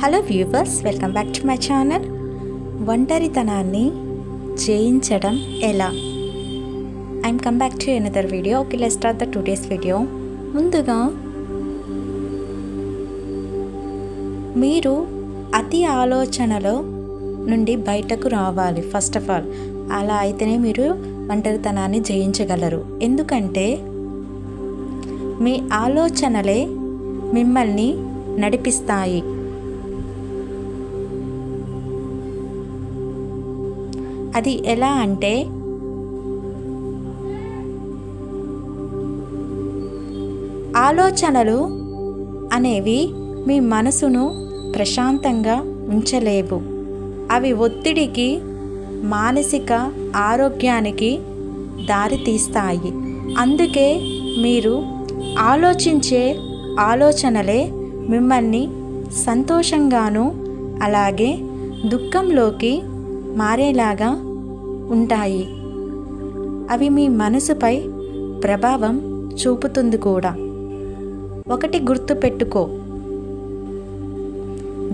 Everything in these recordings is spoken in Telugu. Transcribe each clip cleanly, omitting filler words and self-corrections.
Hello viewers, welcome back to my channel. ఒంటరితనాన్ని జయించడం ఎలా? I'm come back to another video. Okay, let's start the today's video. ముందుగా మీరు అతి ఆలోచనలో నుండి బయటకు రావాలి. ఫస్ట్ ఆఫ్ ఆల్ అలా అయితేనే మీరు ఒంటరితనాన్ని జయించగలరు. ఎందుకంటే మీ ఆలోచనలే మిమ్మల్ని నడిపిస్తాయి. అది ఎలా అంటే, ఆలోచనలు అనేవి మీ మనసును ప్రశాంతంగా ఉంచలేవు. అవి ఒత్తిడికి, మానసిక ఆరోగ్యానికి దారితీస్తాయి. అందుకే మీరు ఆలోచించే ఆలోచనలే మిమ్మల్ని సంతోషంగాను అలాగే దుఃఖంలోకి మారేలాగా ఉంటాయి. అవి మీ మనసుపై ప్రభావం చూపుతుంది కూడా. ఒకటి గుర్తుపెట్టుకో,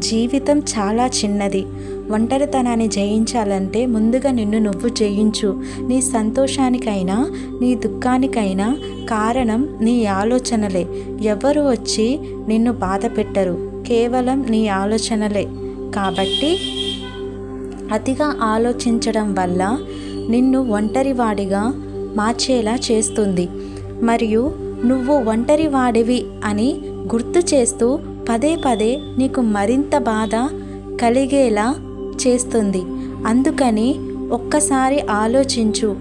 జీవితం చాలా చిన్నది. ఒంటరితనాన్ని జయించాలంటే ముందుగా నిన్ను నువ్వు జయించు. నీ సంతోషానికైనా నీ దుఃఖానికైనా కారణం నీ ఆలోచనలే. ఎవరు వచ్చి నిన్ను బాధ పెట్టరు, కేవలం నీ ఆలోచనలే. కాబట్టి అతిగా ఆలోచించడం వల్ల నిన్ను ఒంటరివాడిగా మార్చేలా చేస్తుంది. మరియు నువ్వు ఒంటరివాడివి అని గుర్తు చేస్తూ పదే పదే నీకు మరింత బాధ కలిగేలా చేస్తుంది. అందుకని ఒక్కసారి ఆలోచించు.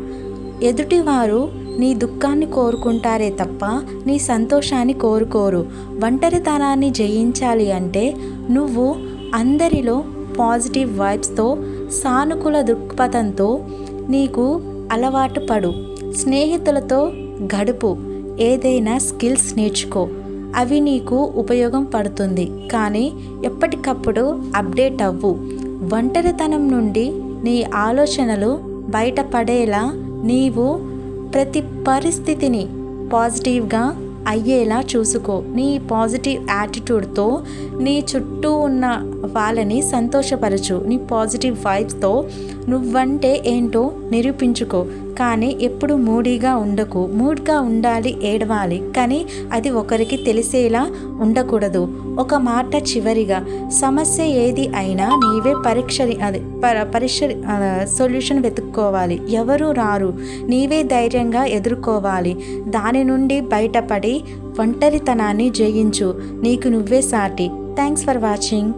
ఎదుటివారు నీ దుఃఖాన్ని కోరుకుంటారే తప్ప నీ సంతోషాన్ని కోరుకోరు. ఒంటరితనాన్ని జయించాలి అంటే నువ్వు అందరిలో పాజిటివ్ వైబ్స్తో, సానుకూల దృక్పథంతో నీకు అలవాటు పడు. స్నేహితులతో గడుపు. ఏదైనా స్కిల్స్ నేర్చుకో, అవి నీకు ఉపయోగం పడుతుంది. కానీ ఎప్పటికప్పుడు అప్డేట్ అవ్వు. ఒంటరితనం నుండి నీ ఆలోచనలు బయటపడేలా నీవు ప్రతి పరిస్థితిని పాజిటివ్గా అయ్యేలా చూసుకో. నీ పాజిటివ్ యాటిట్యూడ్తో నీ చుట్టూ ఉన్న వాళ్ళని సంతోషపరచు. నీ పాజిటివ్ వైబ్స్తో నువ్వంటే ఏంటో నిరూపించుకో. కానీ ఎప్పుడు మూడీగా ఉండకు. మూడ్గా ఉండాలి, ఏడవాలి, కానీ అది ఒకరికి తెలిసేలా ఉండకూడదు. ఒక మాట చివరిగా, సమస్య ఏది అయినా నీవే సొల్యూషన్ వెతుక్కోవాలి. ఎవరు రారు, నీవే ధైర్యంగా ఎదుర్కోవాలి. దాని నుండి బయటపడి ఒంటరితనాన్ని జయించు. నీకు నువ్వే సాటి. Thanks for watching.